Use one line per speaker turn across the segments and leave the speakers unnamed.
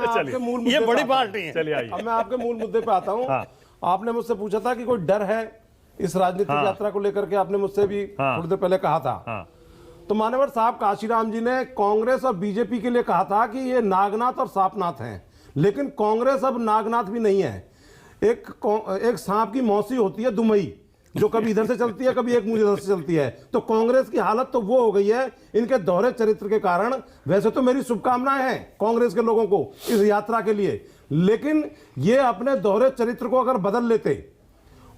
चलिए, ये बड़ी पार्टी है।
चलिए आइए,
अब मैं आपके मूल मुद्दे पे आता हूँ।
हाँ।
आपने मुझसे पूछा था कि कोई डर है इस राजनीतिक यात्रा को लेकर के, आपने मुझसे भी थोड़ी देर पहले कहा था।
हाँ।
तो मान्यवर साहब काशीराम जी ने कांग्रेस और बीजेपी के लिए कहा था कि ये नागनाथ और सांपनाथ हैं, लेकिन कांग्रेस अब नागनाथ भी नहीं है। एक सांप की मौसी होती है दुमई, जो कभी इधर से चलती है, कभी एक मुंह इधर से चलती है। तो कांग्रेस की हालत तो वो हो गई है इनके दोहरे चरित्र के कारण। वैसे तो मेरी शुभकामनाएं हैं कांग्रेस के लोगों को इस यात्रा के लिए, लेकिन ये अपने दोहरे चरित्र को अगर बदल लेते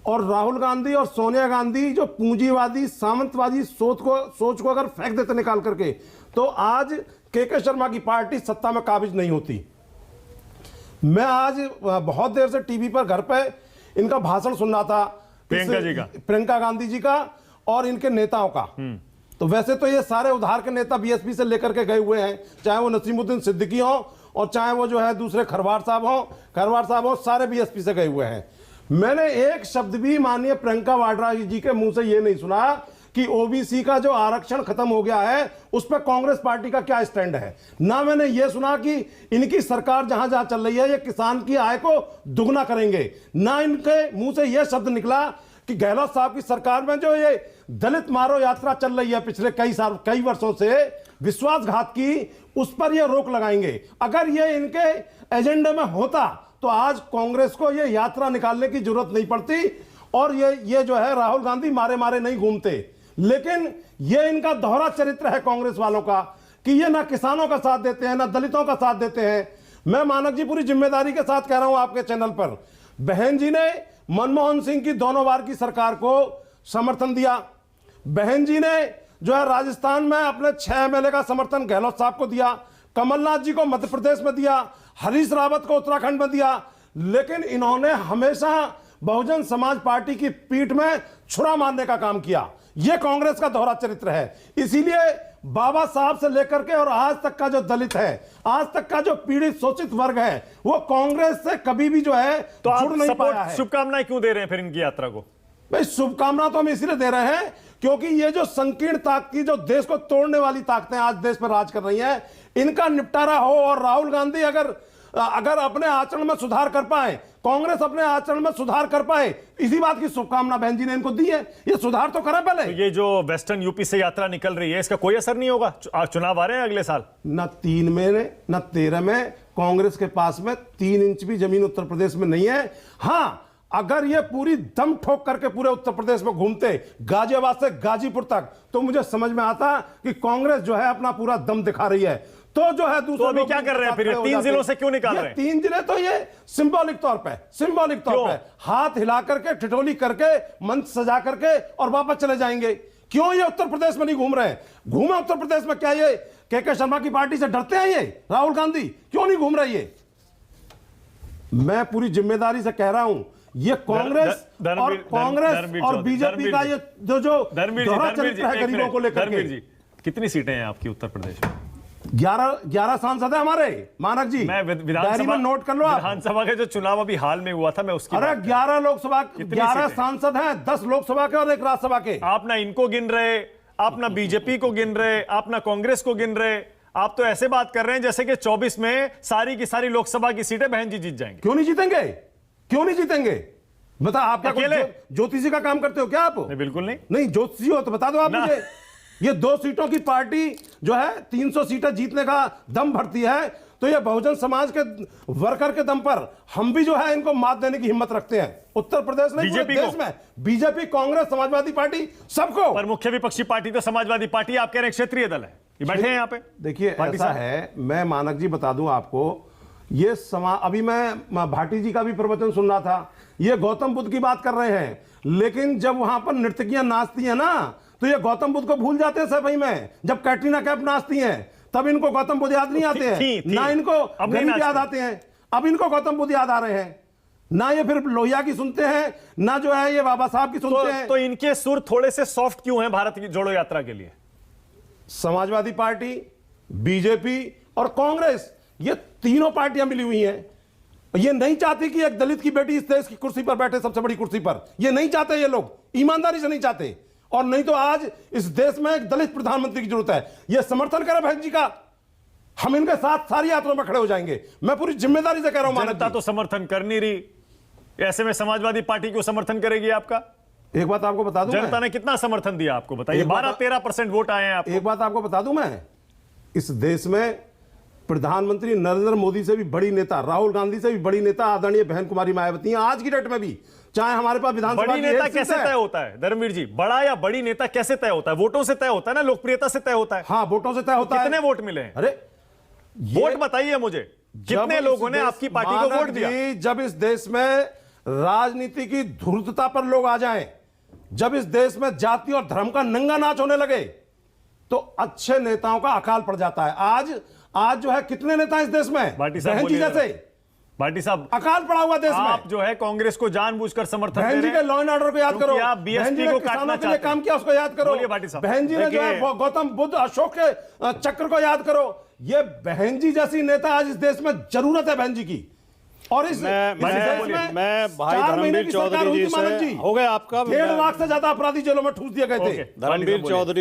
और राहुल गांधी और सोनिया गांधी जो पूंजीवादी सामंतवादी सोच को अगर फेंक देते निकाल करके, तो आज के शर्मा की पार्टी सत्ता में काबिज नहीं होती। मैं आज बहुत देर से टीवी पर घर पे इनका भाषण सुन रहा था, प्रियंका गांधी जी का और इनके नेताओं का। तो वैसे तो ये सारे उधार के नेता बीएसपी से लेकर के गए हुए हैं, चाहे वो नसीमुद्दीन सिद्दीकी हो और चाहे वो जो है दूसरे खरवार साहब हो, सारे बीएसपी से गए हुए हैं। मैंने एक शब्द भी माननीय प्रियंका वाड्रा जी के मुंह से ये नहीं सुना कि ओबीसी का जो आरक्षण खत्म हो गया है उस पर कांग्रेस पार्टी का क्या स्टैंड है। ना मैंने ये सुना कि इनकी सरकार जहां जहां चल रही है ये किसान की आय को दुगना करेंगे। ना इनके मुंह से यह शब्द निकला कि गहलोत साहब की सरकार में जो ये दलित मारो यात्रा चल रही है पिछले कई वर्षों से विश्वासघात की, उस पर ये रोक लगाएंगे। अगर ये इनके एजेंडे में होता तो आज कांग्रेस को ये यात्रा निकालने की जरूरत नहीं पड़ती और ये जो है राहुल गांधी मारे मारे नहीं घूमते। लेकिन ये इनका दोहरा चरित्र है कांग्रेस वालों का कि ये ना किसानों का साथ देते हैं ना दलितों का साथ देते हैं। मैं मानक जी पूरी जिम्मेदारी के साथ कह रहा हूं आपके चैनल पर, बहन जी ने मनमोहन सिंह की दोनों बार की सरकार को समर्थन दिया। बहन जी ने जो है राजस्थान में अपने 6 एमएलए का समर्थन गहलोत साहब को दिया, कमलनाथ जी को मध्य प्रदेश में दिया, हरीश रावत को उत्तराखंड में दिया। लेकिन इन्होंने हमेशा बहुजन समाज पार्टी की पीठ में छुरा मारने का काम किया। यह कांग्रेस का दोहरा चरित्र है। इसीलिए बाबा साहब से लेकर के और आज तक का जो दलित है, आज तक का जो पीड़ित शोषित वर्ग है, वो कांग्रेस से कभी भी जो है
तो
जुड़ नहीं पाया है।
शुभकामनाएं क्यों दे रहे हैं फिर इनकी यात्रा को?
भाई शुभकामना तो हम इसलिए दे रहे हैं क्योंकि ये जो संकीर्ण ताकत, जो देश को तोड़ने वाली ताकतें आज देश पर राज कर रही हैं, इनका निपटारा हो। और राहुल गांधी अगर अपने आचरण में सुधार कर पाए, कांग्रेस अपने आचरण में सुधार कर पाए, इसी बात की शुभकामना बहन जी ने इनको दी है। ये सुधार तो करें पहले।
तो ये जो वेस्टर्न यूपी से यात्रा निकल रही है इसका कोई असर नहीं होगा? चुनाव आ रहे हैं अगले साल,
न 3 में न 13 में कांग्रेस के पास में 3 इंच भी जमीन उत्तर प्रदेश में नहीं है। हाँ, अगर ये पूरी दम ठोक करके पूरे उत्तर प्रदेश में घूमते गाजियाबाद से गाजीपुर तक, तो मुझे समझ में आता कि कांग्रेस जो है अपना पूरा दम दिखा रही है। तो जो है दूसरे,
तो अभी क्या कर रहे हैं फिर? 3 जिलों से क्यों निकाल रहे हैं?
3 जिले तो ये सिंबॉलिक तौर पे हाथ हिला करके, ठिठोली करके, मंच सजा करके और वापस चले जाएंगे। क्यों ये उत्तर प्रदेश में नहीं घूम रहे हैं? घूमे उत्तर प्रदेश में। क्या ये के शर्मा की पार्टी से डरते हैं? ये राहुल गांधी क्यों नहीं घूम रही है? मैं पूरी जिम्मेदारी से कह रहा हूं, ये कांग्रेस और बीजेपी का ये जो दोहरा चरित्र है गरीबों को लेकर के।
कितनी सीटें हैं आपकी उत्तर प्रदेश में?
11 सांसद है हमारे, मानक जी।
मैं विधानसभा
में नोट कर लो।
विधानसभा के जो चुनाव अभी हाल में हुआ था, मैं उसकी,
अरे 11 लोकसभा, 11 सांसद हैं, 10 लोकसभा के और 1 राज्यसभा के।
आप ना इनको गिन रहे, आप ना बीजेपी को गिन रहे, आप ना कांग्रेस को गिन रहे। आप तो ऐसे बात कर रहे हैं जैसे कि 24 में सारी की सारी लोकसभा की सीटें बहन जी जीत जाएंगे।
क्यों नहीं जीतेंगे? क्यों नहीं जीतेंगे? बता, आप क्या ज्योतिषी का काम करते हो क्या आप?
बिल्कुल नहीं।
नहीं ज्योतिषी हो तो बता दो आप मुझे। ये 2 सीटों की पार्टी जो है 300 सीटें जीतने का दम भरती है, तो ये बहुजन समाज के वर्कर के दम पर हम भी जो है इनको मात देने की हिम्मत रखते हैं। उत्तर प्रदेश नहीं, पूरे देश में बीजेपी, कांग्रेस, समाजवादी पार्टी, सबको।
पर मुख्य विपक्षी पार्टी तो समाजवादी पार्टी, आप कह रहे हैं क्षेत्रीय दल है, ये बैठे हैं यहाँ पे।
देखिए ऐसा है, मैं मानक जी बता दूं आपको, ये अभी मैं भाटी जी का भी प्रवचन सुन रहा था, ये गौतम बुद्ध की बात कर रहे हैं, लेकिन जब वहां पर नर्तकियां नाचती हैं ना, तो ये गौतम बुद्ध को भूल जाते हैं सफाई में। जब कैटरीना कैफ नाचती हैं तब इनको गौतम बुद्ध याद नहीं आते हैं, ना इनको गरीब याद आते हैं। अब इनको गौतम बुद्ध याद आ रहे हैं, ना ये फिर लोहिया की सुनते हैं, ना जो है ये बाबा साहब की सुनते हैं।
तो इनके सुर थोड़े से सॉफ्ट क्यों हैं भारत की जोड़ो यात्रा के लिए?
समाजवादी पार्टी, बीजेपी और कांग्रेस, ये तीनों पार्टियां मिली हुई हैं। ये नहीं चाहती कि एक दलित की बेटी इस देश की कुर्सी पर बैठे, सबसे बड़ी कुर्सी पर। ये नहीं चाहते, ये लोग ईमानदारी से नहीं चाहते। और नहीं तो आज इस देश में एक दलित प्रधानमंत्री की जरूरत है। ये समर्थन करे बहन जी का, हम इनके साथ सारी यात्रा में खड़े हो जाएंगे। मैं पूरी जिम्मेदारी से कह रहा हूं।
जनता तो समर्थन कर नहीं रही, ऐसे में समाजवादी पार्टी क्यों समर्थन करेगी आपका?
एक बात आपको बता दूं,
जनता ने कितना समर्थन दिया आपको बताइए? 12-13% वोट आए हैं आपको।
एक बात आपको बता दूं, मैं इस देश में प्रधानमंत्री नरेंद्र मोदी से भी बड़ी नेता, राहुल गांधी से भी बड़ी नेता आदरणीय बहन कुमारी मायावती हैं आज की डेट में भी। चाहे हमारे पास विधानसभा
बड़ी
की
नेता
एक
कैसे
सीट है।
तय होता है धर्मवीर जी? बड़ा या बड़ी नेता कैसे तय होता है? वोटों से तय होता है ना, लोकप्रियता से तय होता है।
हाँ, वोटों से तय होता है।
कितने वोट मिले हैं?
अरे
वोट बताइए मुझे, कितने लोगों ने आपकी पार्टी को वोट दिया?
जब इस देश में राजनीति की धूर्तता पर लोग आ जाएं, जब इस देश में जाति और धर्म का नंगा नाच होने लगे, तो अच्छे नेताओं का अकाल पड़ जाता है। आज जो है कितने नेता इस देश में
भाटी साहब
बहन जी
बोलिए।
जैसे
भाटी साहब,
अकाल पड़ा हुआ देश
आप
में।
जो है कांग्रेस को जानबूझकर समर्थन दे
बहन जी
रहे
के
हैं।
लॉ एंड ऑर्डर को याद करो।
क्योंकि आप
बहन
बीएसपी
जी ने
को
किसानों
काटना
के लिए
चाहते
काम
हैं।
किया, उसको याद करो।
बोलिए भाटी साहब।
बहन जी ने जो है
देखिए,
गौतम बुद्ध अशोक के चक्र को याद करो। ये बहन जी जैसी नेता आज इस देश में जरूरत है, बहन जी की। और इस
मैं भाई
4 महीने
धर्मवीर
की सरकार
चौधरी
हुई
जी
थी, मानव
से
जी।
हो गया आपका।
1.5 लाख से ज्यादा अपराधी जेलों में ठूस दिए गए थे।
धर्मवीर चौधरी